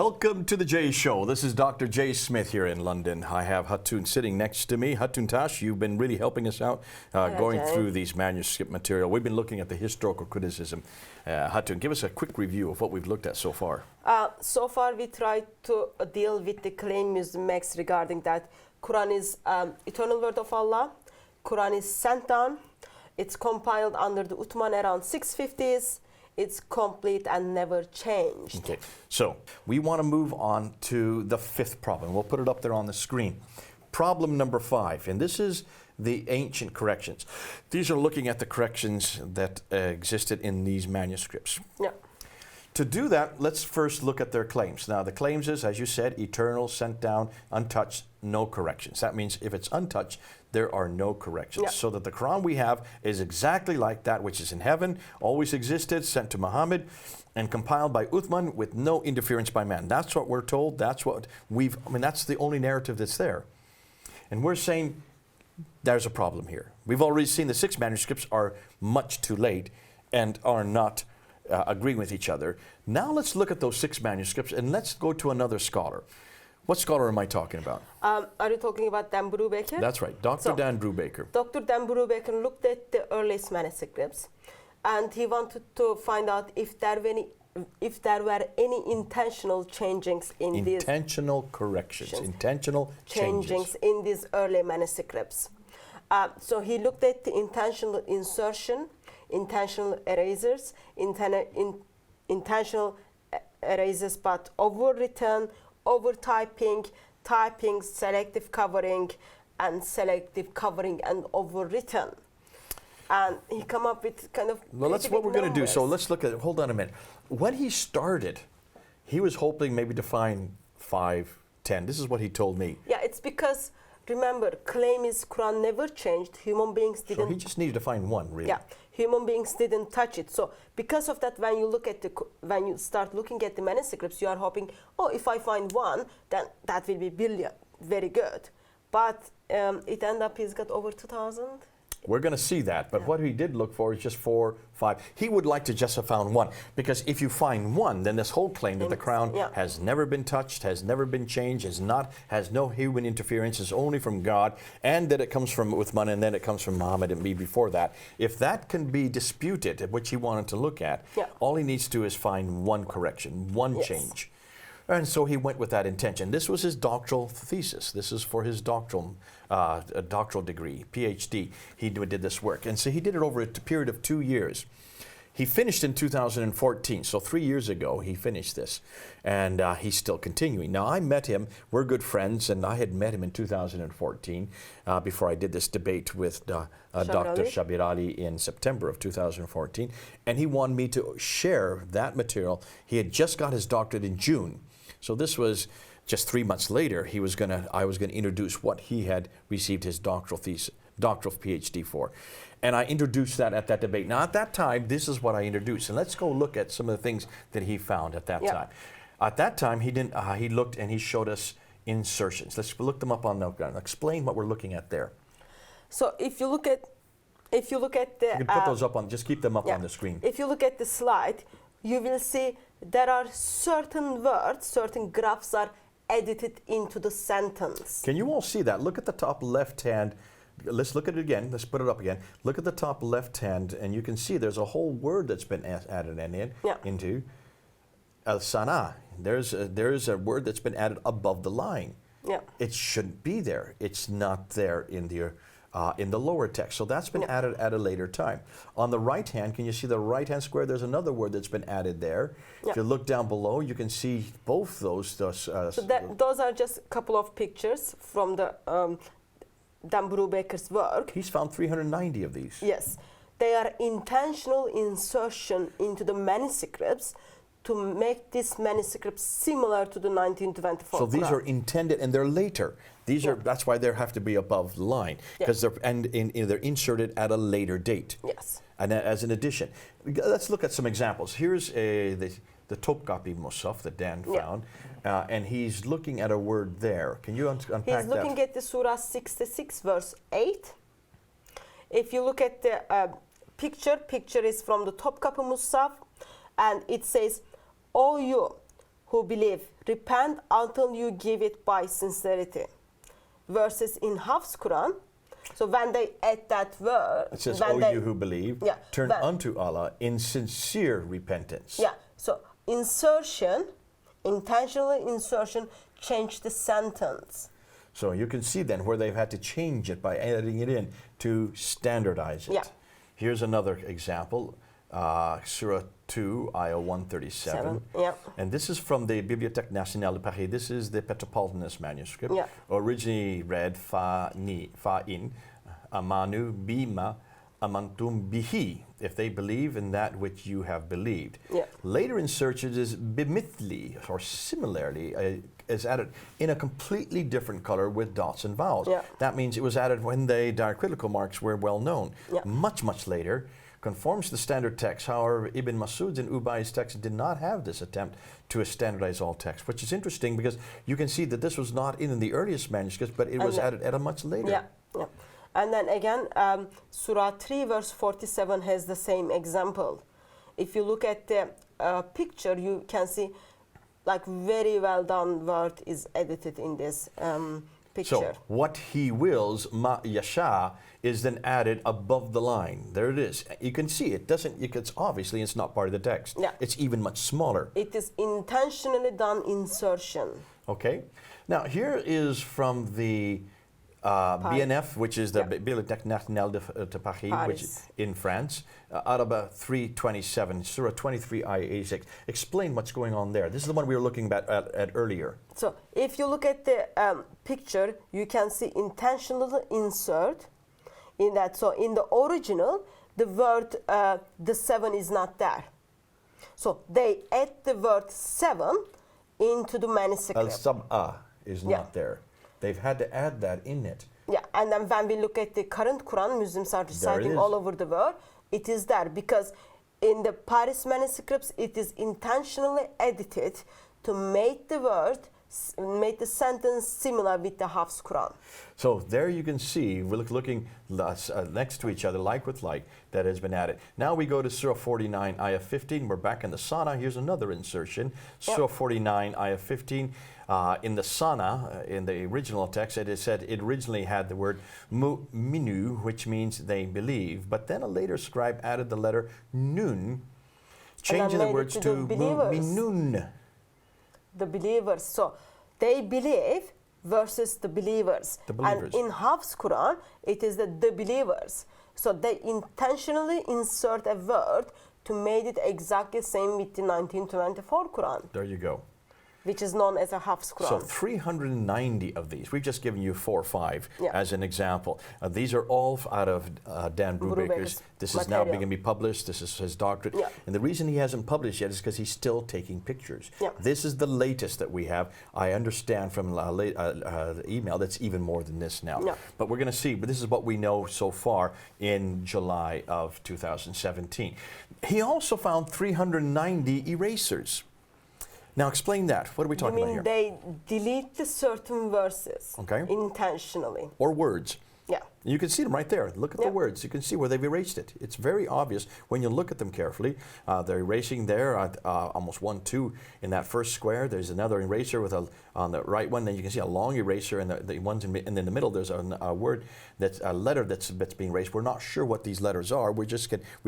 Welcome to the Jay Show. This is Dr. Jay Smith here in London. I have Hatun sitting next to me. Hatun Tash, you've been really helping us out going through these manuscript material. We've been looking at the historical criticism. Hatun, give us a quick review of what we've looked at so far. So far we tried to deal with the claim Muslim makes regarding that Quran is eternal word of Allah. Quran is sent down. It's compiled under the Uthman around 650s. It's complete and never changed. Okay, so we want to move on to the fifth problem. We'll put it up there on the screen. Problem number 5, and this is the ancient corrections. These are looking at the corrections that existed in these manuscripts. Yeah. To do that, let's first look at their claims. Now, the claims is, as you said, eternal, sent down, untouched, no corrections. That means if it's untouched, there are no corrections. Yeah. So that the Quran we have is exactly like that which is in heaven, always existed, sent to Muhammad, and compiled by Uthman with no interference by man. That's what we're told. That's what that's the only narrative that's there. And we're saying there's a problem here. We've already seen the 6 manuscripts are much too late and are not agreeing with each other. Now let's look at those 6 manuscripts and let's go to another scholar. What scholar am I talking about? Are you talking about Dan Brubaker? That's right, Dr. Dan Brubaker. Dr. Dan Brubaker looked at the earliest manuscripts and he wanted to find out if there were any intentional changings in these... Intentional corrections, intentional changes in these early manuscripts. So he looked at the intentional insertion, intentional erasers, intentional erasers but overwritten, over-typing, typing, selective covering, and selective covering and overwritten. And he come up with kind of... Well, that's what we're going to do. So let's look at it. Hold on a minute. When he started, he was hoping maybe to find 5, 10. This is what he told me. Yeah, it's because, remember, claim is Quran never changed. Human beings didn't... So he just needed to find one, really. Yeah, human beings didn't touch it. So because of that, when you start looking at the manuscripts, you are hoping, oh, if I find one, then that will be brilliant, very good. But it ended up he's got over 2,000. We're going to see that, but what he did look for is just 4, 5. He would like to just have found one, because if you find one, then this whole claim that the Quran has never been touched, has never been changed, has no human interference, is only from God, and that it comes from Uthman, and then it comes from Muhammad and me before that. If that can be disputed, which he wanted to look at, all he needs to do is find one correction, one change. And so he went with that intention. This was his doctoral thesis. This is for his doctoral degree, PhD. He did this work. And so he did it over a period of 2 years. He finished in 2014, so 3 years ago he finished this. And he's still continuing. Now, I met him. We're good friends, and I had met him in 2014 before I did this debate with Dr. Shabir Ali in September of 2014. And he wanted me to share that material. He had just got his doctorate in June. So this was just 3 months later. I was going to introduce what he had received his doctoral PhD for. And I introduced that at that debate. Now, at that time, this is what I introduced. And let's go look at some of the things that he found at that time. At that time, he looked and he showed us insertions. Let's look them up on the ground. Explain what we're looking at there. So if you look at the... You can put those up on, just keep them up on the screen. If you look at the slide, you will see there are certain words, certain graphs are edited into the sentence. Can you all see that? Look at the top left hand. Let's look at it again. Let's put it up again. Look at the top left hand, and you can see there's a whole word that's been added into al-sana. There's a word that's been added above the line. Yeah. It shouldn't be there. It's not there in the lower text. So that's been added at a later time. On the right hand, can you see the right hand square? There's another word that's been added there. If you look down below, you can see both those. So those are just a couple of pictures from the Dan Brubaker's work. He's found 390 of these. Yes. They are intentional insertion into the manuscripts to make this manuscript similar to the 1924 So these Quran. are intended, and they're later. These are, that's why they have to be above the line, because they're inserted at a later date. Yes. And as an addition. Let's look at some examples. Here's the Topkapi Musaf that Dan found, and he's looking at a word there. Can you unpack that? He's looking at the Surah 66, verse 8. If you look at the picture is from the Topkapi Musaf, and it says, "O you who believe, repent until you give it by sincerity. Versus in Hafs Quran, so when they add that word, it says, when "O you who believe, yeah, turn unto Allah in sincere repentance." Yeah, so insertion, intentional insertion, change the sentence. So you can see then where they've had to change it by adding it in to standardize it. Yeah. Here's another example, Surah 2, Ayah 137. Yeah. And this is from the Bibliothèque Nationale de Paris. This is the Petropolitanus manuscript. Yeah. Originally read Fa'in, Amanu Bima Amantum Bihi, if they believe in that which you have believed. Yeah. Later insertions is bimithli, or similarly, is added in a completely different color with dots and vowels. Yeah. That means it was added when the diacritical marks were well known. Yeah. Much, much later, conforms to the standard text. However, Ibn Masud's and Ubay's text did not have this attempt to standardize all text, which is interesting because you can see that this was not in the earliest manuscripts, but it was added at a much later. Yeah, yeah. And then again, Surah 3 verse 47 has the same example. If you look at the picture, you can see like very well done word is edited in this picture. So what he wills, ma yasha, is then added above the line. There it is. You can see it doesn't, it's obviously it's not part of the text. Yeah. It's even much smaller. It is intentionally done insertion. Okay. Now here is from the BNF, which is the Bibliothèque Nationale de Paris, which is in France, Araba 327, Surah 23, Ayah 86. Explain what's going on there. This is the one we were looking at earlier. So if you look at the picture, you can see intentional insert in that. So in the original, the word the 7 is not there. So they add the word 7 into the manuscript. Al-Sab'a is not there. They've had to add that in it. Yeah, and then when we look at the current Quran, Muslims are reciting all over the world, it is there because in the Paris manuscripts, it is intentionally edited to make the word, make the sentence similar with the Hafs Quran. So there you can see, we're looking next to each other, like with like, that has been added. Now we go to Surah 49, Ayah 15. We're back in the Sana. Here's another insertion. Surah 49, Ayah 15. In the Sana, in the original text, it is said it originally had the word mu'minu, which means they believe. But then a later scribe added the letter nun, changing the words to mu'minun. The believers. So they believe versus the believers. The believers. And in Hafs Quran, it is the believers. So they intentionally insert a word to make it exactly the same with the 1924 Quran. There you go. Which is known as a Hafs Quran. So 390 of these. We've just given you 4 or 5 as an example. These are all out of Dan Brubaker's. This is now beginning to be published. This is his doctorate. And the reason he hasn't published yet is because he's still taking pictures. This is the latest that we have. I understand from the email that's even more than this now. But we're going to see. But this is what we know so far in July of 2017. He also found 390 erasers. Now explain that. What are we talking about here? They delete the certain verses intentionally. Or words. Yeah. You can see them right there. Look at the words. You can see where they've erased it. It's very obvious when you look at them carefully. They're erasing there almost 1, 2 in that first square. There's another eraser with on the right one. Then you can see a long eraser, and the ones and in the middle there's a word that's a letter that's being erased. We're not sure what these letters are. We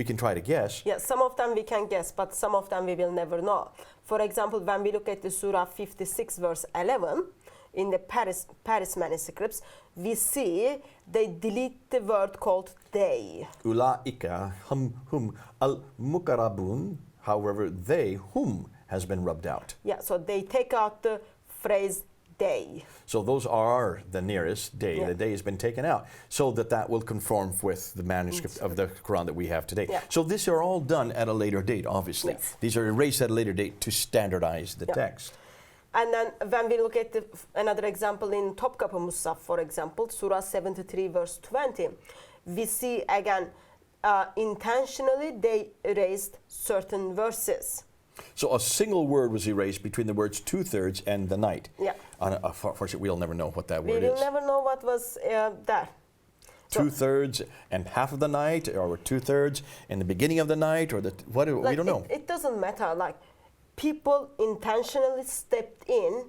can try to guess. Yeah, some of them we can guess, but some of them we will never know. For example, when we look at the Surah 56 verse 11, in the Paris manuscripts, we see they delete the word called they. Ula'ika hum al-mukarabun, however, they, whom, has been rubbed out. Yeah, so they take out the phrase they. So those are the nearest day. The day has been taken out so that will conform with the manuscript of the Quran that we have today. So these are all done at a later date, obviously. These are erased at a later date to standardize the text. And then when we look at another example in Topkapı Musaf, for example, Surah 73 verse 20, we see again intentionally they erased certain verses. So a single word was erased between the words 2/3 and the night. Yeah. Unfortunately, we'll never know what that word is. We will never know what was there. 2/3 and half of the night, or 2/3 in the beginning of the night, or we don't know. It doesn't matter. Like people intentionally stepped in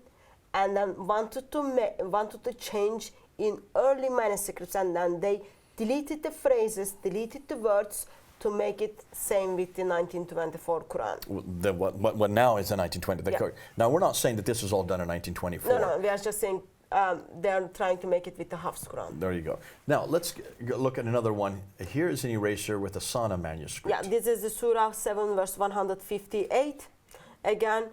and then wanted to change in early manuscripts, and then they deleted the phrases, deleted the words to make it same with the 1924 Quran. What now is the 1920? Yeah. Now, we're not saying that this was all done in 1924. No, we are just saying they're trying to make it with the Hafs Quran. There you go. Now, let's look at another one. Here is an eraser with a Sana manuscript. Yeah, this is the Surah 7, verse 158. Again,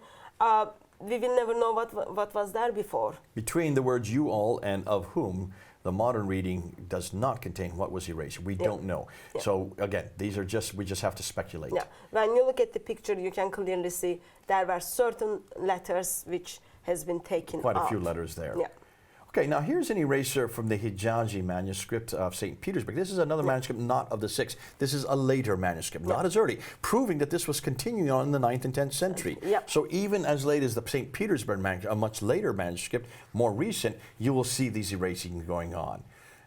we will never know what was there before. Between the words you all and of whom, the modern reading does not contain what was erased. We don't know. Yeah. So again, we just have to speculate. Yeah. When you look at the picture, you can clearly see there were certain letters which has been taken out. Quite a few letters there. Yeah. Okay, now here's an eraser from the Hijazi manuscript of St. Petersburg. This is another manuscript not of the 6th. This is a later manuscript, not as early, proving that this was continuing on in the 9th and 10th century. Yeah. So even as late as the St. Petersburg manuscript, a much later manuscript, more recent, you will see these erasings going on.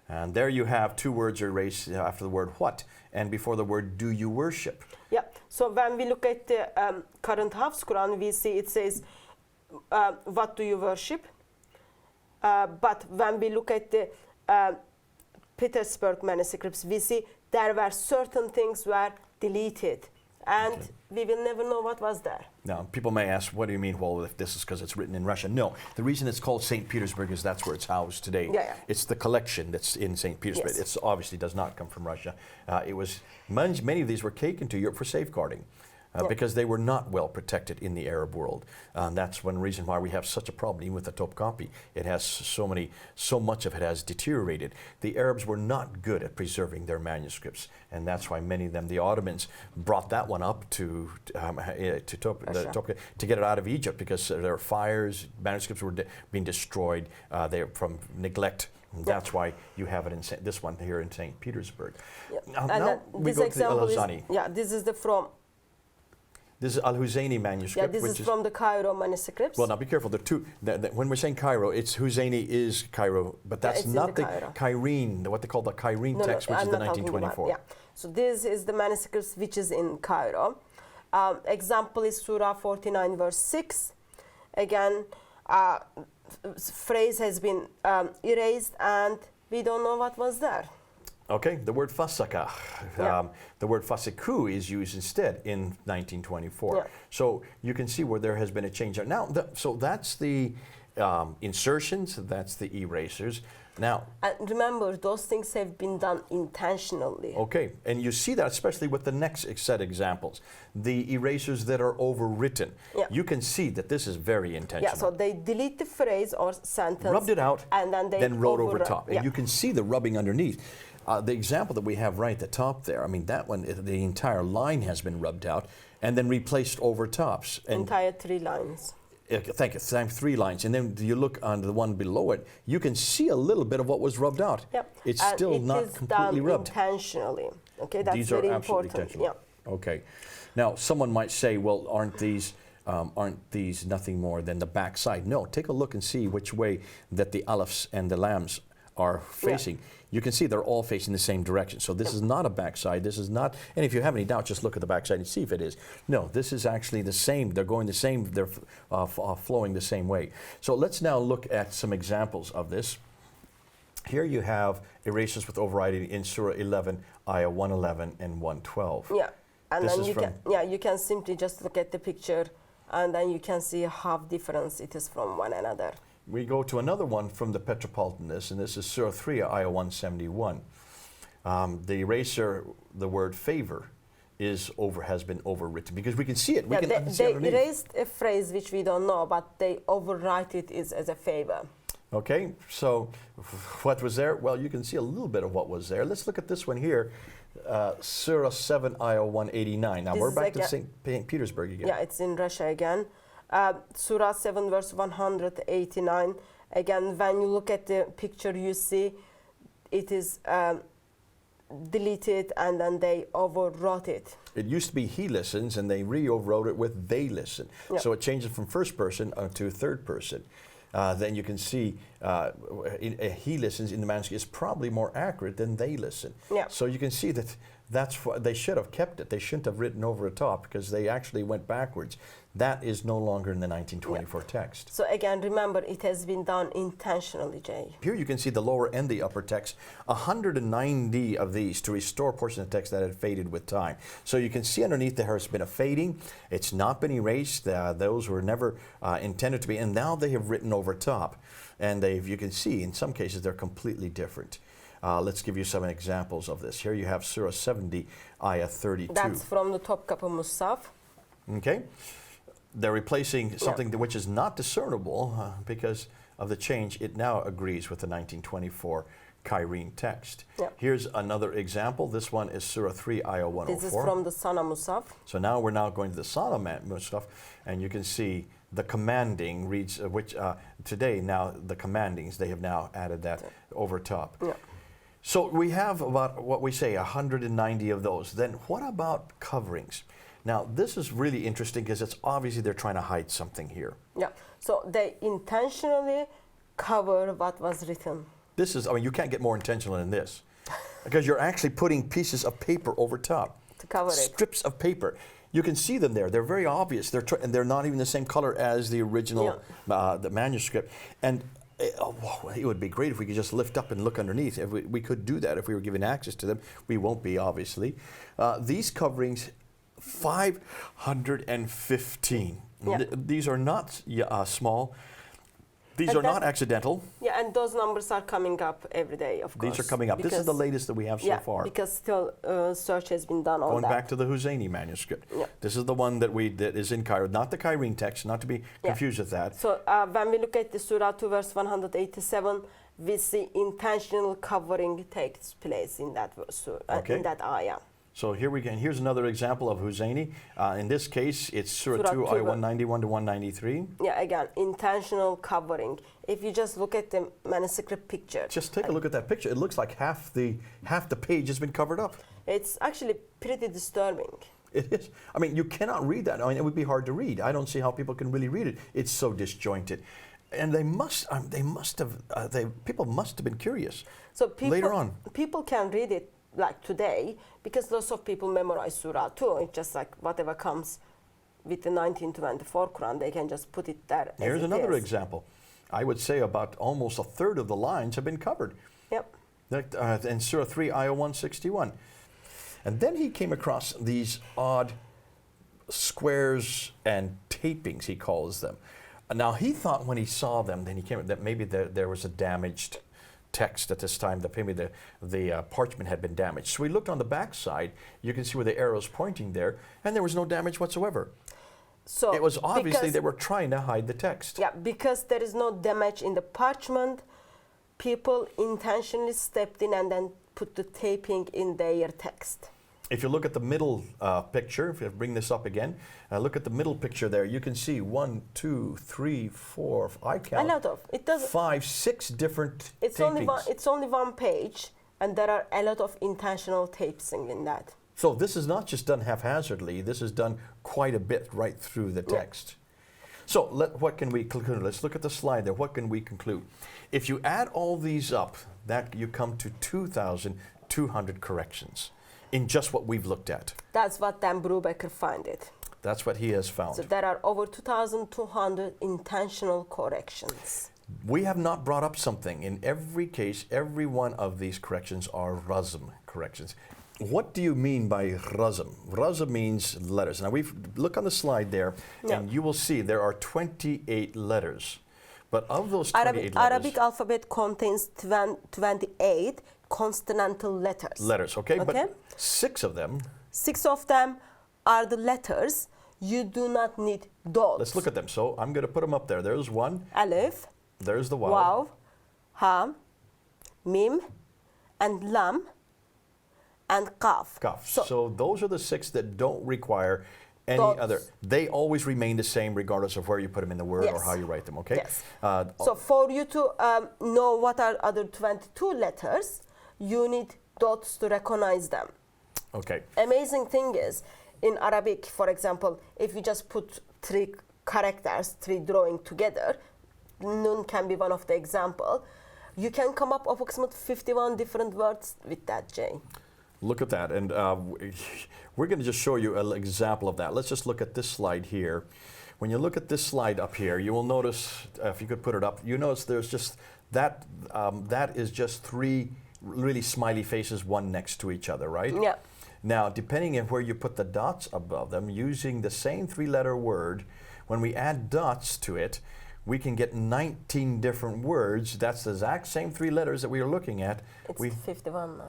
And there you have 2 words erased after the word what and before the word do you worship. Yeah. So when we look at the current Hafs Quran, we see it says, what do you worship? But when we look at the Petersburg manuscripts, we see there were certain things were deleted, and we will never know what was there. Now, people may ask, what do you mean, well, if this is because it's written in Russia? No, the reason it's called St. Petersburg is that's where it's housed today. Yeah. It's the collection that's in St. Petersburg. Yes. It obviously does not come from Russia. Many of these were taken to Europe for safeguarding. Because they were not well protected in the Arab world. That's one reason why we have such a problem, even with the Topkapi. It has so much of it has deteriorated. The Arabs were not good at preserving their manuscripts, and that's why many of them, the Ottomans, brought that one up to get it out of Egypt, because there were fires, manuscripts were being destroyed from neglect. That's why you have it in this one here in St. Petersburg. Yeah. Now we go to the Al-Huzani. This is from. This is Al-Huzani manuscript. Yeah, this is from the Cairo manuscripts. Well, now be careful. When we're saying Cairo, it's Huzani is Cairo, but that's not the Cairene, what they call the Cairene text, which is the 1924. Yeah. So this is the manuscripts which is in Cairo. Example is Surah 49, verse 6. Again, phrase has been erased, and we don't know what was there. Okay, the word fasaka, the word fasiku is used instead in 1924. Yeah. So you can see where there has been a change. Now, so that's the insertions, that's the erasers. Now, and remember, those things have been done intentionally. Okay, and you see that especially with the next set examples, the erasers that are overwritten. Yeah. You can see that this is very intentional. Yeah, so they delete the phrase or sentence, rubbed it out, and then they wrote over top, yeah. and you can see the rubbing underneath. The example that we have right at the top there, I mean, that one, the entire line has been rubbed out and then replaced over tops. Entire 3 lines. Thank you. 3 lines. And then you look on the one below it, you can see a little bit of what was rubbed out. Yep. It's still not completely rubbed. Intentionally. Okay, that's These very are absolutely important. intentional. Yeah. Okay. Now, someone might say, well, aren't these nothing more than the back side? No, take a look and see which way that the alifs and the lams are facing. Yeah. You can see they're all facing the same direction. So this is not a backside. This is not, and if you have any doubt, just look at the backside and see if it is. No, this is actually the same. They're going the same, they're flowing the same way. So let's now look at some examples of this. Here you have erasers with overriding in Surah 11, Ayah 111 and 112. Yeah, and this then you can simply just look at the picture, and then you can see how different it is from one another. We go to another one from the Petropolitanist, and this is Surah 3, Ayah 171. The eraser, the word favor, has been overwritten, because we can see it. They erased a phrase which we don't know, but they overwrite it as a favor. Okay, so what was there? Well, you can see a little bit of what was there. Let's look at this one here, Surah 7, Ayah 189. Now, we're back to St. Petersburg again. Yeah, it's in Russia again. Surah 7, verse 189. Again, when you look at the picture, you see it is deleted, and then they overwrote it. It used to be he listens, and they re-overwrote it with they listen. Yep. So it changes from first person to third person. Then you can see he listens in the manuscript is probably more accurate than they listen. Yep. So you can see that That's what they should have kept it. They shouldn't have written over the top because they actually went backwards. That is no longer in the 1924 text. So again, remember, it has been done intentionally, Jay. Here you can see the lower and the upper text. 190 of these to restore portions of text that had faded with time. So you can see underneath there has been a fading. It's not been erased. Those were never intended to be. And now they have written over top. And you can see in some cases they're completely different. Let's give you some examples of this. Here you have Surah 70, Ayah 32. That's from the Topkapı Musaf. Okay. They're replacing something which is not discernible because of the change. It now agrees with the 1924 Cairene text. Here's another example. This one is Surah 3, Ayah 104. This is from the Sana Musaf. So now we're going to the Sana Musaf, and you can see the commanding reads, today now the commandings, they have now added that over top. So we have about, what we say, 190 of those. Then what about coverings? Now, this is really interesting because it's obviously they're trying to hide something here. Yeah, so they intentionally cover what was written. This is, I mean, you can't get more intentional than this because you're actually putting pieces of paper over top. To cover it. Strips of paper. You can see them there. They're very obvious. And they're not even the same color as the original, the manuscript. And it would be great if we could just lift up and look underneath. If we could do that if we were given access to them. We won't be, obviously. These coverings, 515. These are not small. These are not accidental. Yeah, and those numbers are coming up every day, of course. These are coming up. This is the latest that we have so far. Because still search has been done on Going that. back to the Husseini manuscript. This is the one that is in Cairo, not the Cairene text, not to be confused with that. So when we look at the Surah 2, verse 187, we see intentional covering takes place in that verse, in that ayah. So here we go. And here's another example of Husseini. In this case, it's Surah 2, ayah 191 to 193. Yeah, again, intentional covering. If you just look at the manuscript picture. Just take a look at that picture. It looks like half the page has been covered up. It's actually pretty disturbing. It is. I mean, you cannot read that. I mean, it would be hard to read. I don't see how people can really read it. It's so disjointed. And people must have been curious. So later on. People can read it like today, because lots of people memorize Surah 2. It's just like whatever comes with the 1924 Quran, they can just put it there. Here's another example. I would say about almost a third of the lines have been covered. Yep. In Surah 3, ayah 161. And then he came across these odd squares and tapings, he calls them. Now he thought when he saw them, then he came that maybe there was a damaged text at this time, that maybe the parchment had been damaged. So we looked on the back side, you can see where the arrow's pointing there, and there was no damage whatsoever. So it was obviously they were trying to hide the text. Yeah, because there is no damage in the parchment, people intentionally stepped in and then put the taping in their text. If you look at the middle picture, if you bring this up again, look at the middle picture there. You can see 1, 2, 3, 4. I count. A lot of it doesn't. 5, 6 different. It's tapings. It's only one page, and there are a lot of intentional taping in that. So this is not just done haphazardly. This is done quite a bit right through the text. So what can we conclude? Let's look at the slide there. What can we conclude? If you add all these up, that you come to 2,200 corrections in just what we've looked at. That's what Dan Brubaker found it. That's what he has found. So there are over 2,200 intentional corrections. We have not brought up something. In every case, every one of these corrections are razm corrections. What do you mean by razm? Razm means letters. Now look on the slide there, and you will see there are 28 letters. But of those 28 letters, Arabic alphabet contains 28 consonantal letters. Letters, okay? But 6 of them. 6 of them are the letters. You do not need dots. Let's look at them. So I'm going to put them up there. There's one. Alif. There's the waw. Waw, ha, mim, and lam, and qaf. Qaf. So those are the 6 that don't require any other. They always remain the same regardless of where you put them in the word or how you write them, okay? Yes. So for you to know what are other 22 letters, you need dots to recognize them. Okay. Amazing thing is, in Arabic, for example, if you just put 3 characters, 3 drawing together, nun can be one of the example, you can come up approximately 51 different words with that, Jay. Look at that, and we're going to just show you an example of that. Let's just look at this slide here. When you look at this slide up here, you will notice, if you could put it up, you notice there's just that, that is just three really smiley faces, one next to each other, right? Yeah. Now, depending on where you put the dots above them, using the same three-letter word, when we add dots to it, we can get 19 different words. That's the exact same three letters that we are looking at. It's 51 now.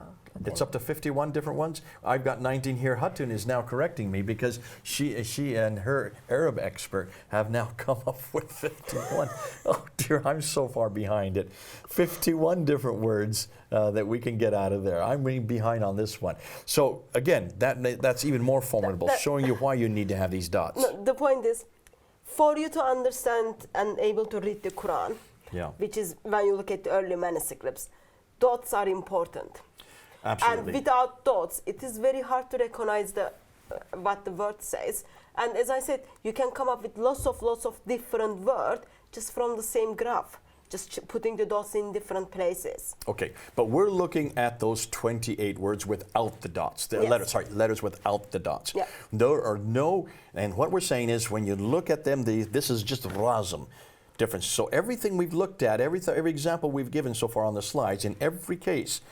It's up to 51 different ones. I've got 19 here. Hatun is now correcting me because she and her Arab expert have now come up with 51. Oh dear, I'm so far behind it. 51 different words that we can get out of there. I'm really behind on this one. So again, that's even more formidable, showing you why you need to have these dots. No, the point is, for you to understand and able to read the Quran, which is when you look at the early manuscripts, dots are important. Absolutely. And without dots, it is very hard to recognize what the word says. And as I said, you can come up with lots of different words just from the same graph, just putting the dots in different places. Okay, but we're looking at those 28 words without the dots. The letters without the dots. Yeah. There are no, and what we're saying is when you look at them, this is just razm difference. So everything we've looked at, every example we've given so far on the slides, in every case,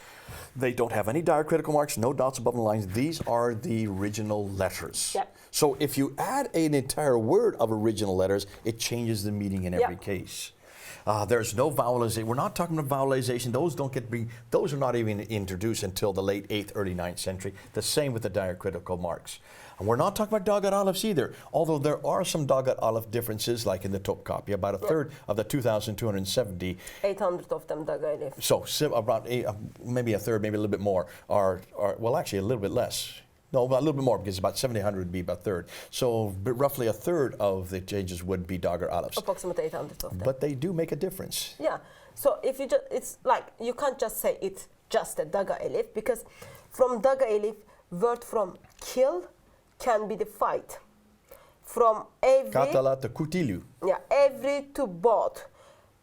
they don't have any diacritical marks, no dots above the lines. These are the original letters. Yeah. So if you add an entire word of original letters, it changes the meaning in every case. There's no vowelization. We're not talking about vowelization. Those are not even introduced until the late 8th, early 9th century. The same with the diacritical marks. And we're not talking about Dagat Aleph either, although there are some Dagat Aleph differences, like in the Topkapi, about a third of the 2,270. 800 of them Dagat Aleph. So about maybe a third, maybe a little bit more, are well, actually a little bit less. No, a little bit more, because about 700 would be about a third. So roughly a third of the changes would be Dagat Alephs. Approximately 800 of them. But they do make a difference. Yeah. So if you it's like, you can't just say it's just a Dagat Aleph, because from Dagat Aleph, word from kill can be the fight. From every... Katala to kutilu. Yeah, every to both.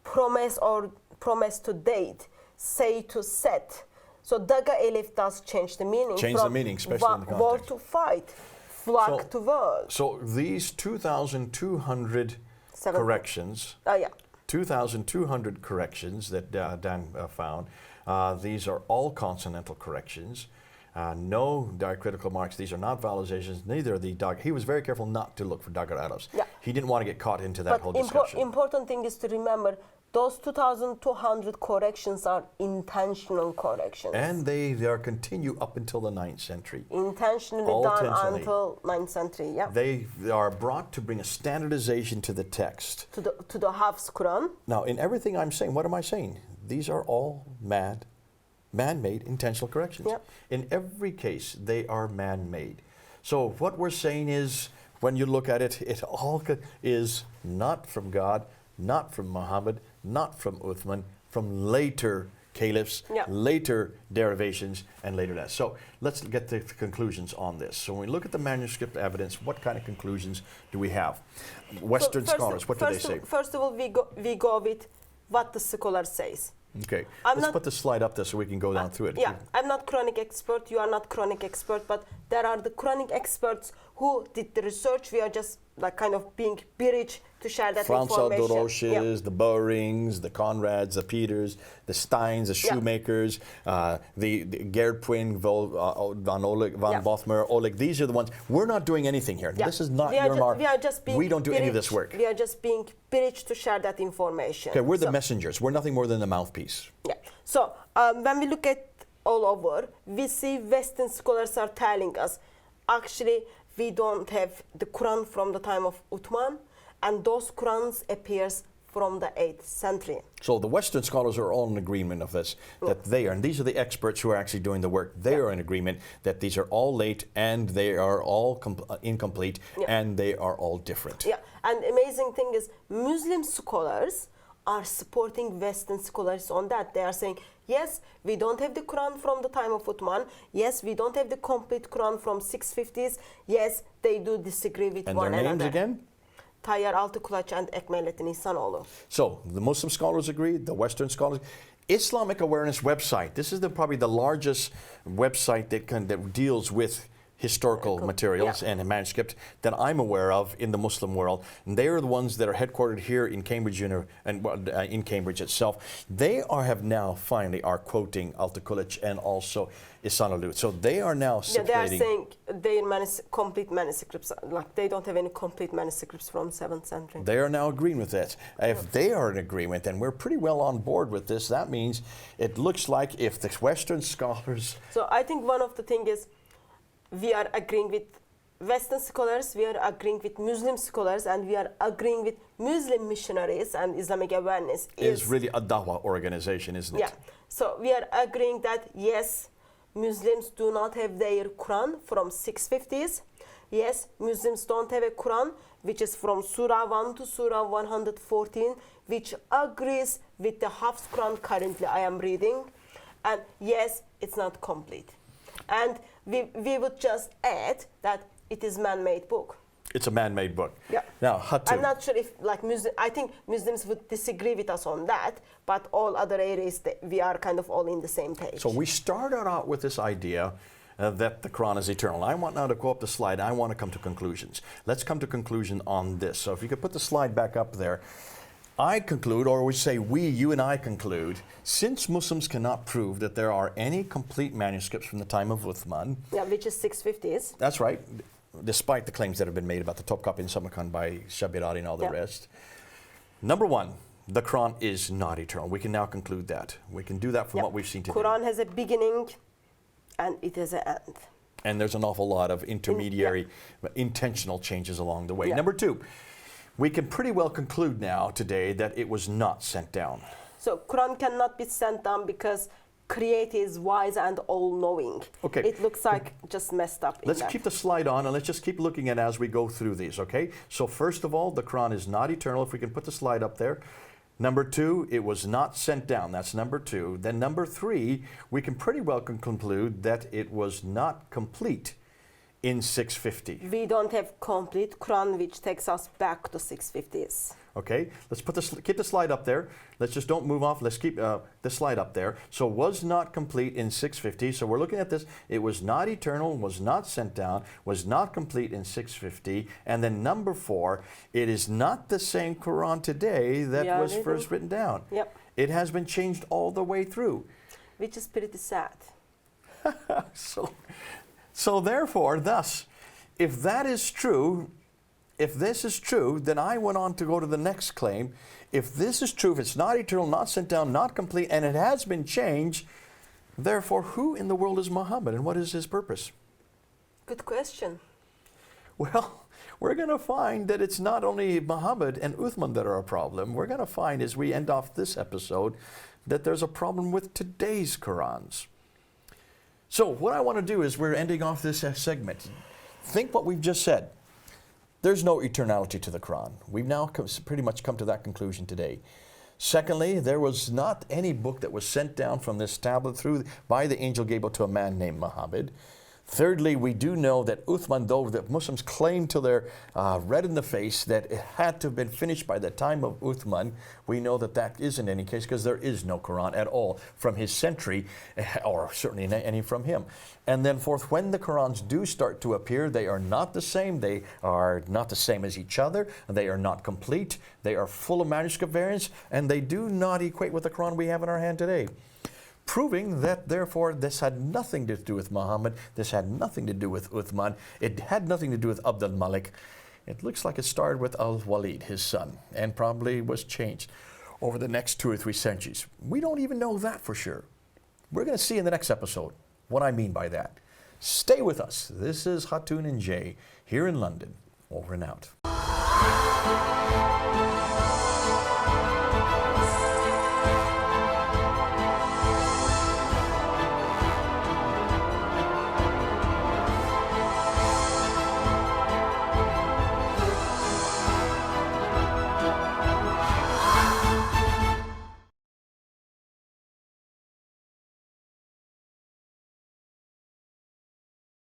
Promise or promise to date. Say to set. So Dagat Aleph does change the meaning. Change the meaning, especially in the context. War to fight, flock to world. So these 2,200 corrections, 2,200 corrections that Dan found, these are all consonantal corrections. No diacritical marks. These are not vowelizations. Neither are the Dagat. He was very careful not to look for Dagat Alephs. Yeah. He didn't want to get caught into that whole discussion. Important thing is to remember, those 2,200 corrections are intentional corrections. And they are continue up until the 9th century. Intentionally done until 9th century, yeah. They are brought to bring a standardization to the text. To the Hafs Quran. Now, in everything I'm saying, what am I saying? These are all man-made intentional corrections. Yep. In every case, they are man-made. So what we're saying is, when you look at it, it all is not from God, not from Muhammad, not from Uthman, from later caliphs, later derivations, and later that. So let's get the conclusions on this. So when we look at the manuscript evidence, what kind of conclusions do we have? Western scholars, what do they say? First of all, we go with what the scholar says. Okay, let's put the slide up there so we can go down through it. Yeah, I'm not Quranic expert, you are not Quranic expert, but there are the Quranic experts who did the research. We are just like kind of being bridge to share that Franz information. Doroshes, the Boerings, the Conrads, the Peters, the Steins, the Shoemakers, the Gerd Puyn, Van Oleg, Van Bothmer, Oleg. These are the ones. We're not doing anything here. This is not your mark. We don't do any of this work. We are just being bridge to share that information. Okay, we're the messengers. We're nothing more than the mouthpiece. Yeah. So when we look at all over, we see Western scholars are telling us, actually, we don't have the Quran from the time of Uthman, and those Qurans appears from the 8th century. So the Western scholars are all in agreement of this, that they are, and these are the experts who are actually doing the work, they are in agreement that these are all late and they are all incomplete and they are all different. Yeah, and amazing thing is Muslim scholars are supporting Western scholars on that. They are saying, yes, we don't have the Quran from the time of Uthman. Yes, we don't have the complete Quran from 650s. Yes, they do disagree with one another. And their names again? Tayyar Altıkulaç and Ekmelettin İhsanoğlu. So the Muslim scholars agree, the Western scholars. Islamic Awareness website. This is probably the largest website that deals with historical materials and manuscript that I'm aware of in the Muslim world. And they are the ones that are headquartered here in Cambridge, in Cambridge itself. They have now finally are quoting Altıkılıç and also Ihsan Uluç. So they are now circulating. They are saying their complete manuscripts, like they don't have any complete manuscripts from 7th century. They are now agreeing with that. If they are in agreement, and we're pretty well on board with this, that means it looks like if the Western scholars... So I think one of the things is we are agreeing with Western scholars, we are agreeing with Muslim scholars, and we are agreeing with Muslim missionaries and Islamic Awareness. Is really a dawah organization, isn't it? Yeah. So we are agreeing that yes, Muslims do not have their Quran from 650s. Yes, Muslims don't have a Quran which is from Surah 1 to Surah 114, which agrees with the Hafs Quran currently I am reading. And yes, it's not complete. And we would just add that it is man-made book. It's a man-made book. Yeah. Now, Hatun. I'm not sure if I think Muslims would disagree with us on that, but all other areas we are kind of all in the same page. So we started out with this idea that the Quran is eternal. I want now to go up the slide. I want to come to conclusions. Let's come to conclusion on this. So if you could put the slide back up there. I conclude, or we say you and I conclude, since Muslims cannot prove that there are any complete manuscripts from the time of Uthman. Yeah, which is 650s. That's right, despite the claims that have been made about the Topkapi in Samarkand by Shabirari and all the rest. Number one, the Quran is not eternal. We can now conclude that. We can do that from what we've seen today. Quran has a beginning and it has an end. And there's an awful lot of intermediary, intentional changes along the way. Number two, we can pretty well conclude now today that it was not sent down. So Quran cannot be sent down because Creator is wise and all-knowing. Okay. It looks like just messed up. Let's keep the slide on and let's just keep looking at it as we go through these, okay? So first of all, the Quran is not eternal. If we can put the slide up there. Number two, it was not sent down. That's number two. Then number three, we can pretty well conclude that it was not complete in 650. We don't have complete Quran which takes us back to 650s. Okay, let's keep the slide up there. Let's just don't move off. Let's keep the slide up there. So was not complete in 650. So we're looking at this. It was not eternal, was not sent down, was not complete in 650. And then number four, it is not the same Quran today that was first written down. Yep. It has been changed all the way through. Which is pretty sad. So therefore, thus, if that is true, if this is true, then I went on to go to the next claim. If this is true, if it's not eternal, not sent down, not complete, and it has been changed, therefore, who in the world is Muhammad and what is his purpose? Good question. Well, we're going to find that it's not only Muhammad and Uthman that are a problem. We're going to find as we end off this episode that there's a problem with today's Qurans. So what I want to do is we're ending off this segment. Think what we've just said. There's no eternality to the Quran. We've now pretty much come to that conclusion today. Secondly, there was not any book that was sent down from this tablet by the angel Gabriel to a man named Muhammad. Thirdly, we do know that Uthman, though the Muslims claim till they're red in the face that it had to have been finished by the time of Uthman, we know that that isn't any case because there is no Quran at all from his century, or certainly any from him. And then fourth, when the Qurans do start to appear, they are not the same. They are not the same as each other. They are not complete. They are full of manuscript variants, and they do not equate with the Quran we have in our hand today. Proving that, therefore, this had nothing to do with Muhammad, this had nothing to do with Uthman, it had nothing to do with Abd al-Malik. It looks like it started with al-Walid, his son, and probably was changed over the next 2 or 3 centuries. We don't even know that for sure. We're going to see in the next episode what I mean by that. Stay with us. This is Hatun and Jay here in London. Over and out.